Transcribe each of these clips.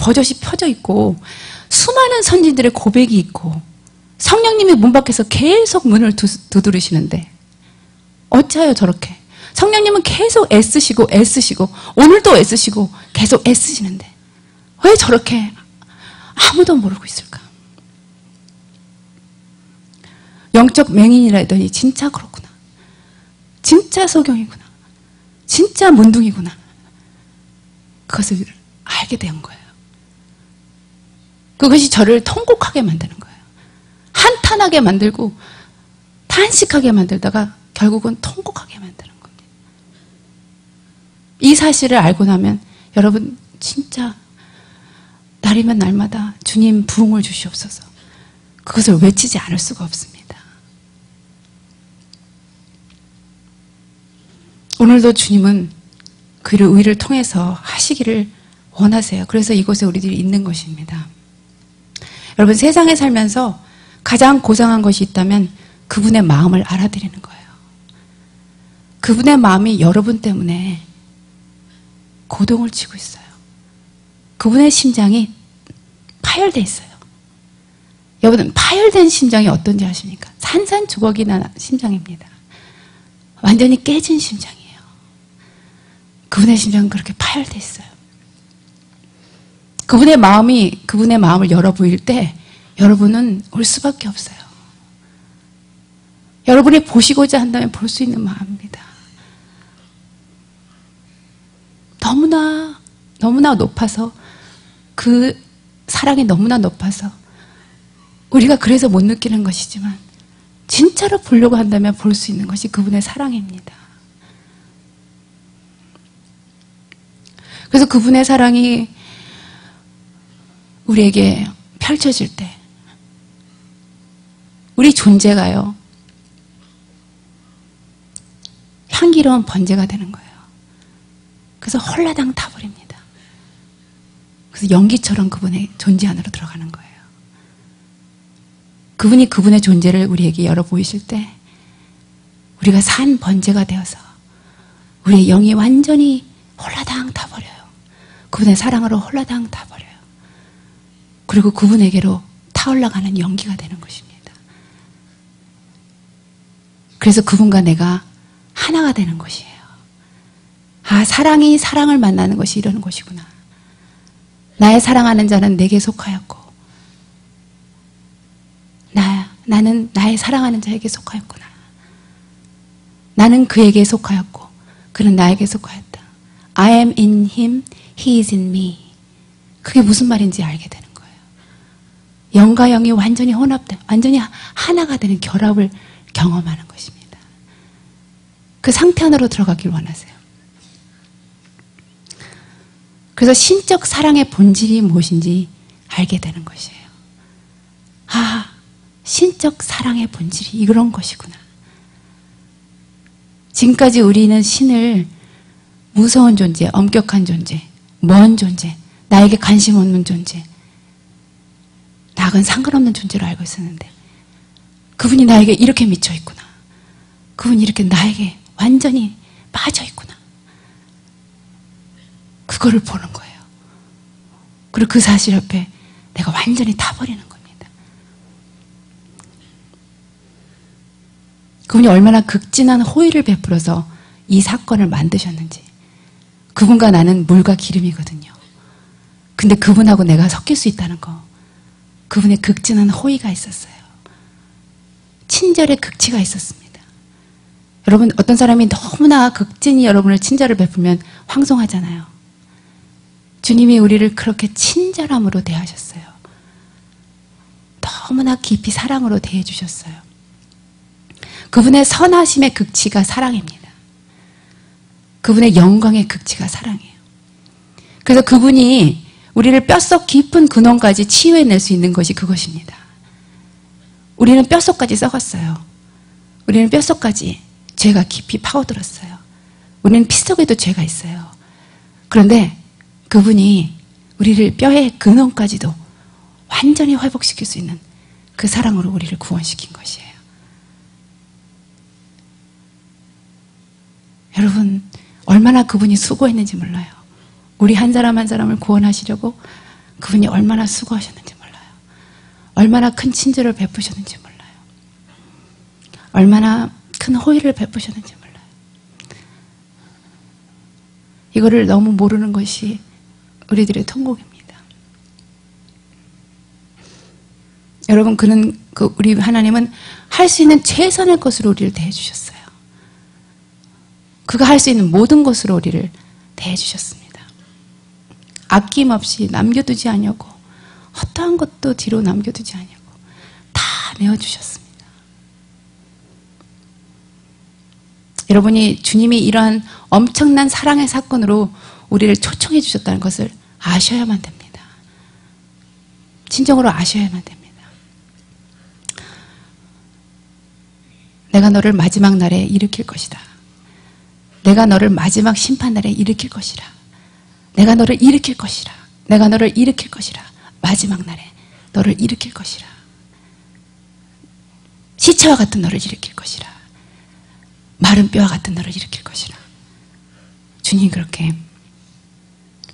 버젓이 펴져 있고 수많은 선지들의 고백이 있고 성령님이 문 밖에서 계속 문을 두드리시는데 어찌하여 저렇게 성령님은 계속 애쓰시고 오늘도 애쓰시고 계속 애쓰시는데 왜 저렇게 아무도 모르고 있을까? 영적 맹인이라 했더니 진짜 그렇구나. 진짜 소경이구나. 진짜 문둥이구나. 그것을 알게 된 거예요. 그것이 저를 통곡하게 만드는 거예요. 한탄하게 만들고 탄식하게 만들다가 결국은 통곡하게 만드는 겁니다. 이 사실을 알고 나면 여러분 진짜 날이면 날마다 주님 부흥을 주시옵소서 그것을 외치지 않을 수가 없습니다. 오늘도 주님은 그를 의를 통해서 하시기를 원하세요. 그래서 이곳에 우리들이 있는 것입니다. 여러분 세상에 살면서 가장 고상한 것이 있다면 그분의 마음을 알아들이는 거예요. 그분의 마음이 여러분 때문에 고동을 치고 있어요. 그분의 심장이 파열되어 있어요. 여러분 파열된 심장이 어떤지 아십니까? 산산조각이 난 심장입니다. 완전히 깨진 심장이에요. 그분의 심장은 그렇게 파열되어 있어요. 그분의 마음을 열어 보일 때 여러분은 올 수밖에 없어요. 여러분이 보시고자 한다면 볼 수 있는 마음입니다. 너무나 높아서 그 사랑이 너무나 높아서 우리가 그래서 못 느끼는 것이지만 진짜로 보려고 한다면 볼 수 있는 것이 그분의 사랑입니다. 그래서 그분의 사랑이 우리에게 펼쳐질 때 우리 존재가요 향기로운 번제가 되는 거예요. 그래서 홀라당 타버립니다. 그래서 연기처럼 그분의 존재 안으로 들어가는 거예요. 그분이 그분의 존재를 우리에게 열어 보이실 때 우리가 산 번제가 되어서 우리의 영이 완전히 홀라당 타버려요. 그분의 사랑으로 홀라당 타버려요. 그리고 그분에게로 타올라가는 연기가 되는 것입니다. 그래서 그분과 내가 하나가 되는 것이에요. 아, 사랑이 사랑을 만나는 것이 이러는 것이구나. 나의 사랑하는 자는 내게 속하였고 나는 나의 사랑하는 자에게 속하였구나. 나는 그에게 속하였고 그는 나에게 속하였다. I am in him, he is in me. 그게 무슨 말인지 알게 되는 거예요. 영과 영이 완전히 혼합된, 완전히 하나가 되는 결합을 경험하는 것입니다. 그 상태 안으로 들어가길 원하세요. 그래서 신적 사랑의 본질이 무엇인지 알게 되는 것이에요. 아, 신적 사랑의 본질이 이런 것이구나. 지금까지 우리는 신을 무서운 존재, 엄격한 존재, 먼 존재, 나에게 관심 없는 존재, 나하고는 상관없는 존재로 알고 있었는데 그분이 나에게 이렇게 미쳐 있구나. 그분이 이렇게 나에게 완전히 빠져 있구나. 그거를 보는 거예요. 그리고 그 사실 앞에 내가 완전히 타버리는 겁니다. 그분이 얼마나 극진한 호의를 베풀어서 이 사건을 만드셨는지. 그분과 나는 물과 기름이거든요. 근데 그분하고 내가 섞일 수 있다는 거, 그분의 극진한 호의가 있었어요. 친절의 극치가 있었습니다. 여러분, 어떤 사람이 너무나 극진히 여러분을 친절을 베풀면 황송하잖아요. 주님이 우리를 그렇게 친절함으로 대하셨어요. 너무나 깊이 사랑으로 대해주셨어요. 그분의 선하심의 극치가 사랑입니다. 그분의 영광의 극치가 사랑이에요. 그래서 그분이 우리를 뼛속 깊은 근원까지 치유해낼 수 있는 것이 그것입니다. 우리는 뼛속까지 썩었어요. 우리는 뼛속까지 죄가 깊이 파고들었어요. 우리는 피 속에도 죄가 있어요. 그런데 그분이 우리를 뼈의 근원까지도 완전히 회복시킬 수 있는 그 사랑으로 우리를 구원시킨 것이에요. 여러분, 얼마나 그분이 수고했는지 몰라요. 우리 한 사람 한 사람을 구원하시려고 그분이 얼마나 수고하셨는지 몰라요. 얼마나 큰 친절을 베푸셨는지 몰라요. 얼마나 큰 호의를 베푸셨는지 몰라요. 이거를 너무 모르는 것이 우리들의 통곡입니다. 여러분, 우리 하나님은 할 수 있는 최선의 것으로 우리를 대해주셨어요. 그가 할 수 있는 모든 것으로 우리를 대해주셨습니다. 아낌없이 남겨두지 아니하고 헛다한 것도 뒤로 남겨두지 아니하고 다 내어주셨습니다. 여러분이 주님이 이러한 엄청난 사랑의 사건으로 우리를 초청해 주셨다는 것을 아셔야만 됩니다. 진정으로 아셔야만 됩니다. 내가 너를 마지막 날에 일으킬 것이다. 내가 너를 마지막 심판날에 일으킬 것이라. 내가 너를 일으킬 것이라. 내가 너를 일으킬 것이라. 마지막 날에 너를 일으킬 것이라. 시체와 같은 너를 일으킬 것이라. 마른 뼈와 같은 너를 일으킬 것이라. 주님 그렇게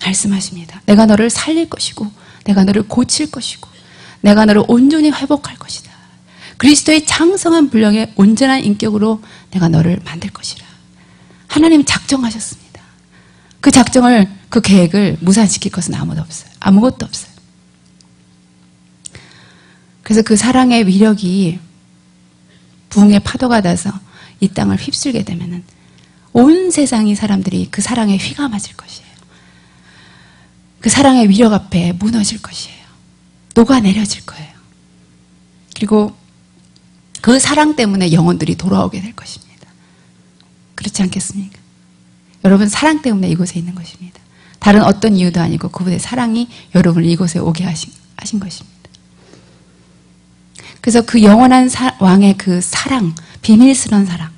말씀하십니다. 내가 너를 살릴 것이고 내가 너를 고칠 것이고 내가 너를 온전히 회복할 것이다. 그리스도의 장성한 분량의 온전한 인격으로 내가 너를 만들 것이라. 하나님이 작정하셨습니다. 그 작정을, 그 계획을 무산시킬 것은 아무도 없어요. 아무것도 없어요. 그래서 그 사랑의 위력이 부흥의 파도가 나서 이 땅을 휩쓸게 되면은 온 세상이 사람들이 그 사랑에 휘가 맞을 것이에요. 그 사랑의 위력 앞에 무너질 것이에요. 녹아내려질 거예요. 그리고 그 사랑 때문에 영혼들이 돌아오게 될 것입니다. 그렇지 않겠습니까? 여러분, 사랑 때문에 이곳에 있는 것입니다. 다른 어떤 이유도 아니고 그분의 사랑이 여러분을 이곳에 오게 하신 것입니다. 그래서 그 영원한 왕의 그 사랑, 비밀스러운 사랑,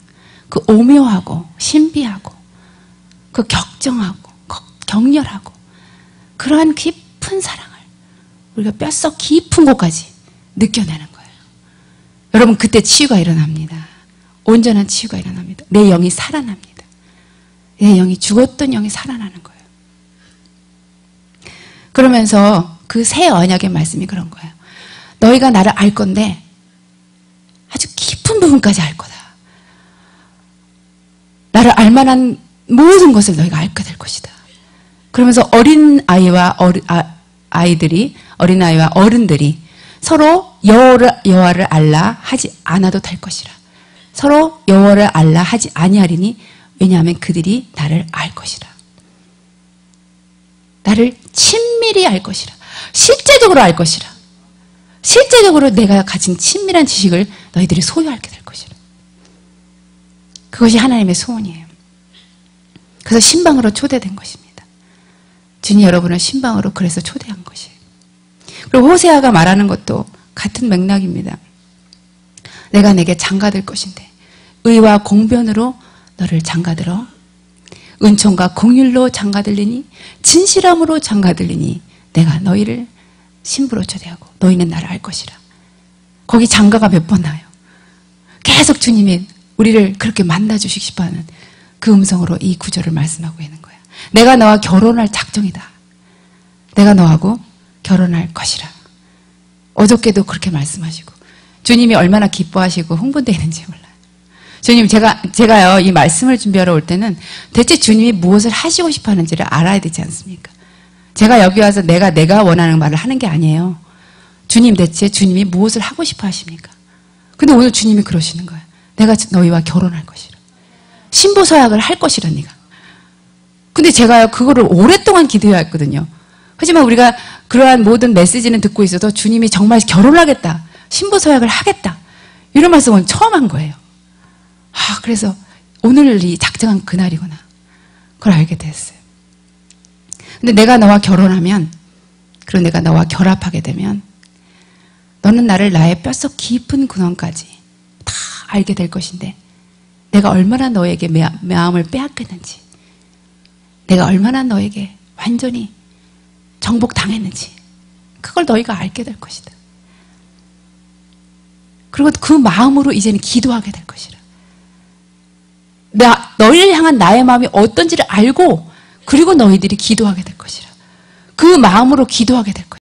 그 오묘하고 신비하고 그 격정하고 격렬하고 그러한 깊은 사랑을 우리가 뼛속 깊은 곳까지 느껴내는 거예요. 여러분, 그때 치유가 일어납니다. 온전한 치유가 일어납니다. 내 영이 살아납니다. 내 영이, 죽었던 영이 살아나는 거예요. 그러면서 그 새 언약의 말씀이 그런 거예요. 너희가 나를 알 건데 아주 깊은 부분까지 알 거다. 나를 알 만한 모든 것을 너희가 알게 될 것이다. 그러면서 어린아이와 어른들이 서로 여호와를 알라 하지 않아도 될 것이라. 서로 여호와를 알라 하지 아니하리니 왜냐하면 그들이 나를 알 것이라. 나를 친밀히 알 것이라. 실제적으로 알 것이라. 실제적으로 내가 가진 친밀한 지식을 너희들이 소유하게 될 것이라. 그것이 하나님의 소원이에요. 그래서 신방으로 초대된 것입니다. 주님 여러분을 신방으로 그래서 초대한 것이에요. 그리고 호세아가 말하는 것도 같은 맥락입니다. 내가 내게 장가들 것인데 의와 공변으로 너를 장가들어 은총과 공율로 장가들리니 진실함으로 장가들리니 내가 너희를 신부로 초대하고 너희는 나를 알 것이라. 거기 장가가 몇 번 나요. 계속 주님이 우리를 그렇게 만나주시고 싶어하는 그 음성으로 이 구절을 말씀하고 있는 거예요. 내가 너와 결혼할 작정이다. 내가 너하고 결혼할 것이라. 어저께도 그렇게 말씀하시고 주님이 얼마나 기뻐하시고 흥분되는지 몰라요. 주님, 제가요 이 말씀을 준비하러 올 때는 대체 주님이 무엇을 하시고 싶어 하는지를 알아야 되지 않습니까? 제가 여기 와서 내가 원하는 말을 하는 게 아니에요. 주님, 대체 주님이 무엇을 하고 싶어 하십니까? 근데 오늘 주님이 그러시는 거예요. 내가 너희와 결혼할 것이라. 신부서약을 할 것이라 네가. 근데 제가요 그거를 오랫동안 기도해야 했거든요. 하지만 우리가 그러한 모든 메시지는 듣고 있어도 주님이 정말 결혼을 하겠다. 신부서약을 하겠다. 이런 말씀은 처음 한 거예요. 그래서 오늘이 작정한 그날이구나. 그걸 알게 됐어요. 근데 내가 너와 결혼하면, 그리고 내가 너와 결합하게 되면 너는 나를 나의 뼛속 깊은 근원까지 다 알게 될 것인데 내가 얼마나 너에게 마음을 빼앗겼는지, 내가 얼마나 너에게 완전히 정복당했는지 그걸 너희가 알게 될 것이다. 그리고 그 마음으로 이제는 기도하게 될 것이라. 너희를 향한 나의 마음이 어떤지를 알고 그리고 너희들이 기도하게 될 것이라. 그 마음으로 기도하게 될 것이라.